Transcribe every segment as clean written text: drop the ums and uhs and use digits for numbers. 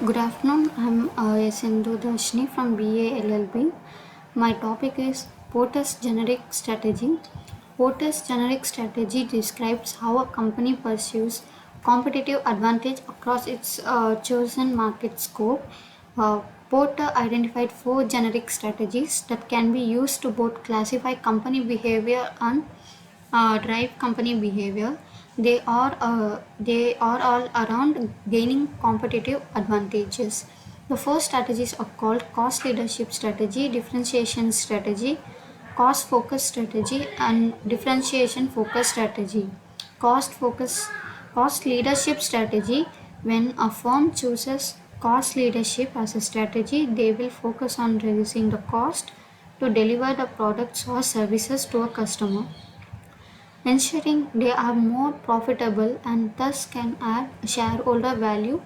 Good afternoon. I'm Sindhu Darshini from BA LLB. My topic is PORTER'S generic strategy. PORTER'S generic strategy describes how a company pursues competitive advantage across its chosen market scope. Porter identified four generic strategies that can be used to both classify company behavior and drive company behavior. They are all around gaining competitive advantages. The four strategies are called cost leadership strategy, differentiation strategy, cost focus strategy, and differentiation focus strategy. Cost focus cost leadership strategy. When a firm chooses cost leadership as a strategy, they will focus on reducing the cost to deliver the products or services to a customer, ensuring they are more profitable and thus can add shareholder value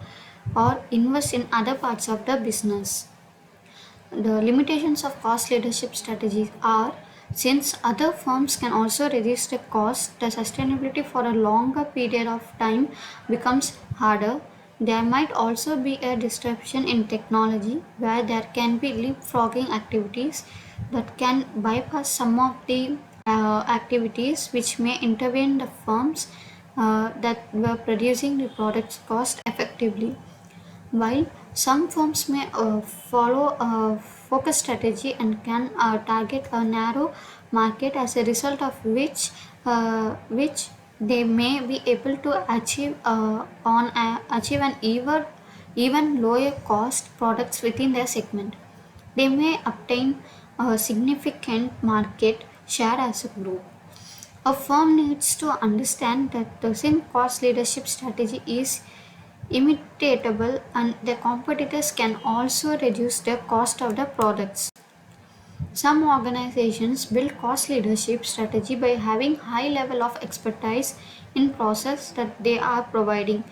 or invest in other parts of the business. The limitations of cost leadership strategies are, since other firms can also reduce the cost, the sustainability for a longer period of time becomes harder. There might also be a disruption in technology where there can be leapfrogging activities that can bypass some of the activities which may intervene the firms that were producing the products cost effectively. While some firms may follow a focus strategy and can target a narrow market, as a result of which they may be able to achieve an even lower cost products within their segment. They may obtain a significant market share as a group. A firm needs to understand that the same cost leadership strategy is imitatable and their competitors can also reduce the cost of the products. Some organizations build cost leadership strategy by having high level of expertise in process that they are providing.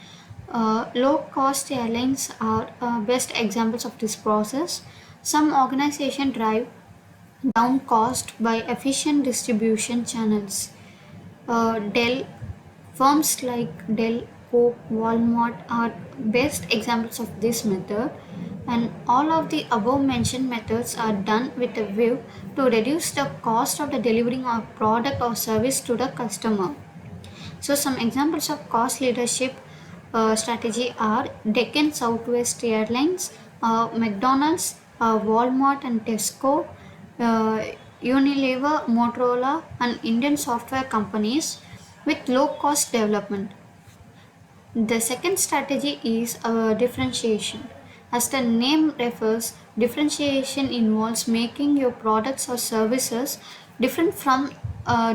Low cost airlines are best examples of this process. Some organizations drive down cost by efficient distribution channels. Dell Firms like Dell, Coke, Walmart are best examples of this method, and all of the above mentioned methods are done with a view to reduce the cost of the delivering a product or service to the customer. So, some examples of cost leadership strategy are Deccan Southwest Airlines, McDonald's, Walmart and Tesco, uh, Unilever, Motorola, and Indian software companies with low cost development. The second strategy is differentiation. As the name refers, differentiation involves making your products or services different from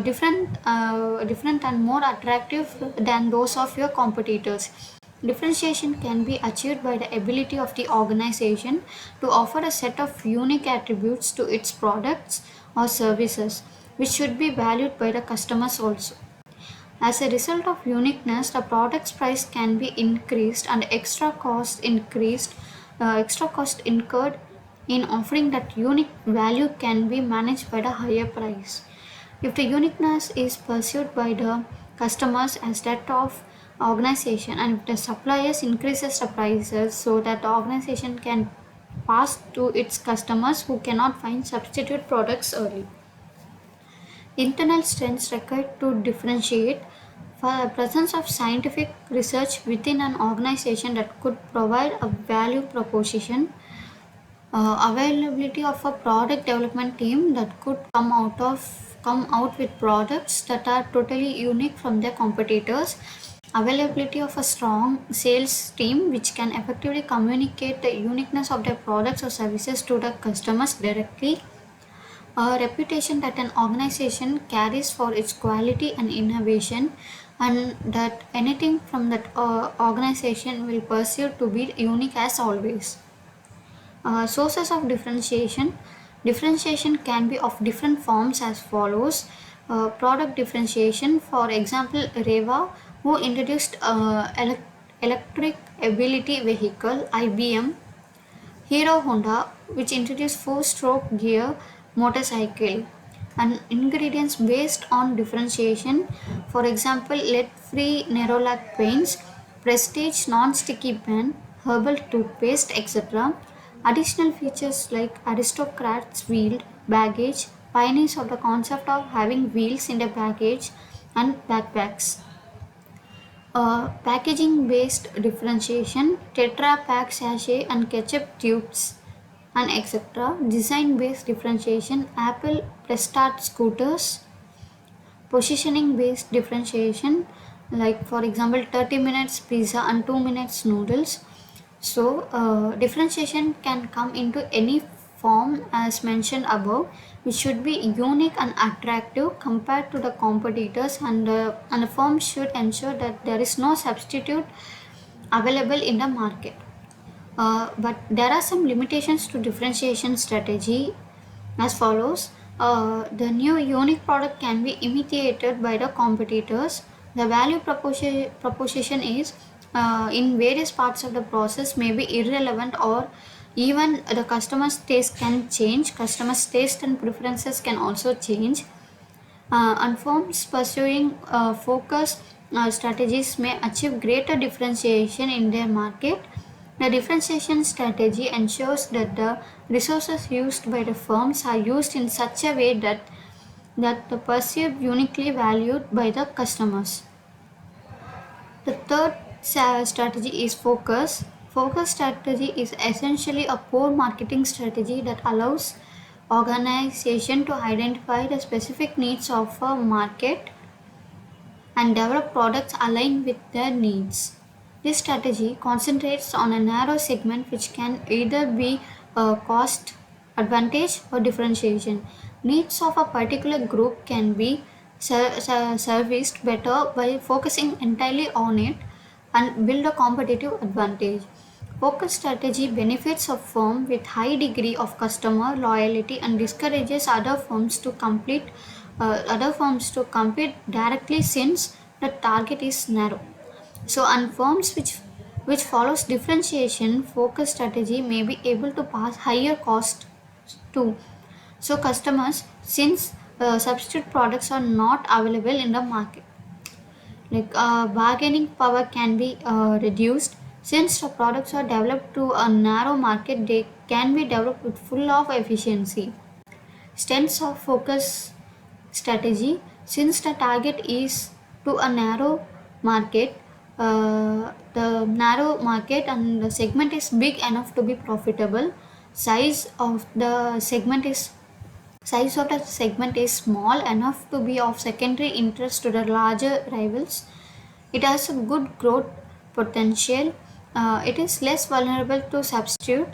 different and more attractive than those of your competitors. Differentiation can be achieved by the ability of the organization to offer a set of unique attributes to its products or services, which should be valued by the customers also. As a result of uniqueness, the product's price can be increased and extra cost incurred in offering that unique value can be managed by the higher price. If the uniqueness is pursued by the customers as that of organization, and if the suppliers increases the prices so that the organization can pass to its customers who cannot find substitute products early. Internal strengths required to differentiate: for the presence of scientific research within an organization that could provide a value proposition, availability of a product development team that could come out with products that are totally unique from their competitors, availability of a strong sales team which can effectively communicate the uniqueness of their products or services to the customers directly, a reputation that an organization carries for its quality and innovation, and that anything from that organization will pursue to be unique as always. Sources of differentiation. Differentiation can be of different forms as follows. Product differentiation, for example, Reva, who introduced electric ability vehicle, IBM, Hero Honda, which introduced four-stroke gear motorcycle, and ingredients based on differentiation. For example, lead-free Nerolac paints, Prestige non-sticky pen, herbal toothpaste, etc. Additional features like aristocrats wheeled baggage, pioneers of the concept of having wheels in the baggage and backpacks. Packaging based differentiation, Tetra Pak sachet and ketchup tubes, and etc. Design based differentiation, Apple Prestart scooters. Positioning based differentiation, like for example 30 minutes pizza and 2 minutes noodles. So differentiation can come into any form as mentioned above, which should be unique and attractive compared to the competitors, and the firm should ensure that there is no substitute available in the market. But there are some limitations to differentiation strategy as follows. The new unique product can be imitated by the competitors. The value proposition is in various parts of the process may be irrelevant, or even the customer's taste can change. Customer's taste and preferences can also change. And firms pursuing focus strategies may achieve greater differentiation in their market. The differentiation strategy ensures that the resources used by the firms are used in such a way that the perceived uniquely valued by the customers. The third strategy is focus. Focus strategy is essentially a core marketing strategy that allows organization to identify the specific needs of a market and develop products aligned with their needs. This strategy concentrates on a narrow segment which can either be a cost advantage or differentiation. Needs of a particular group can be serviced better by focusing entirely on it and build a competitive advantage. Focus strategy benefits a firm with high degree of customer loyalty and discourages other firms to compete directly since the target is narrow. So, and firms which follows differentiation focus strategy may be able to pass higher cost too. So, customers, since substitute products are not available in the market, like bargaining power can be reduced. Since the products are developed to a narrow market, they can be developed with full of efficiency. Strengths of focus strategy, since the target is to a narrow market, the narrow market and the segment is big enough to be profitable. Size of the segment is small enough to be of secondary interest to the larger rivals. It has a good growth potential. It is less vulnerable to substitute.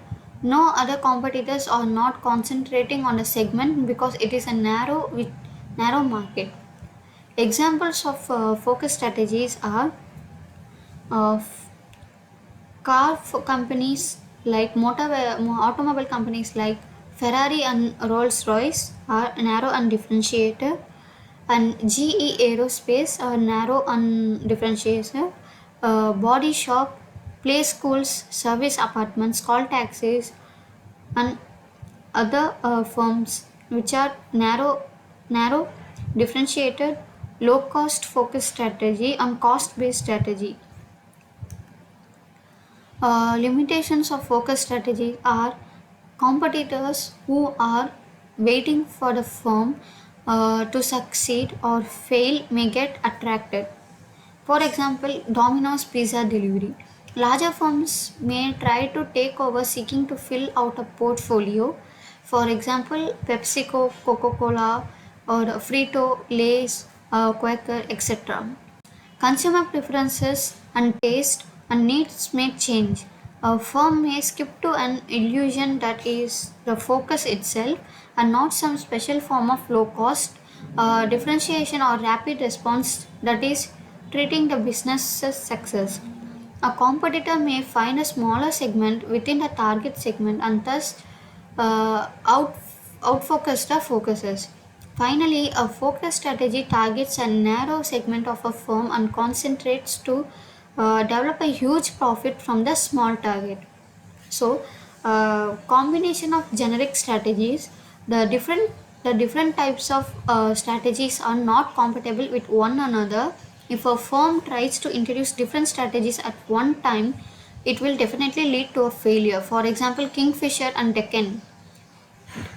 No other competitors are not concentrating on the segment because it is a narrow market. Examples of focus strategies are uh, companies like automobile companies like Ferrari and Rolls Royce are narrow and differentiated, and GE Aerospace are narrow and differentiated. Body shop, play schools, service apartments, call taxis, and other firms which are narrow, differentiated, low cost focus strategy, and cost based strategy. Limitations of focus strategy are competitors who are waiting for the firm to succeed or fail may get attracted. For example, Domino's pizza delivery. Larger firms may try to take over seeking to fill out a portfolio. For example, PepsiCo, Coca-Cola, or Frito, Lay's, Quaker, etc. Consumer preferences and taste and needs may change. A firm may skip to an illusion that is the focus itself and not some special form of low cost differentiation or rapid response that is treating the business's success. A competitor may find a smaller segment within the target segment and thus outfocus the focuses. Finally, a focus strategy targets a narrow segment of a firm and concentrates to develop a huge profit from the small target. So, combination of generic strategies, the different the different types of strategies are not compatible with one another. If a firm tries to introduce different strategies at one time, it will definitely lead to a failure. For example, Kingfisher and Deccan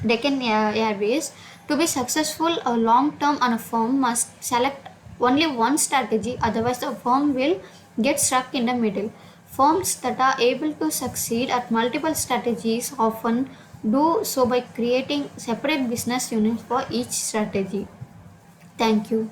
Airways. To be successful long term, on a firm must select only one strategy, otherwise, the firm will get stuck in the middle. Firms that are able to succeed at multiple strategies often do so by creating separate business units for each strategy. Thank you.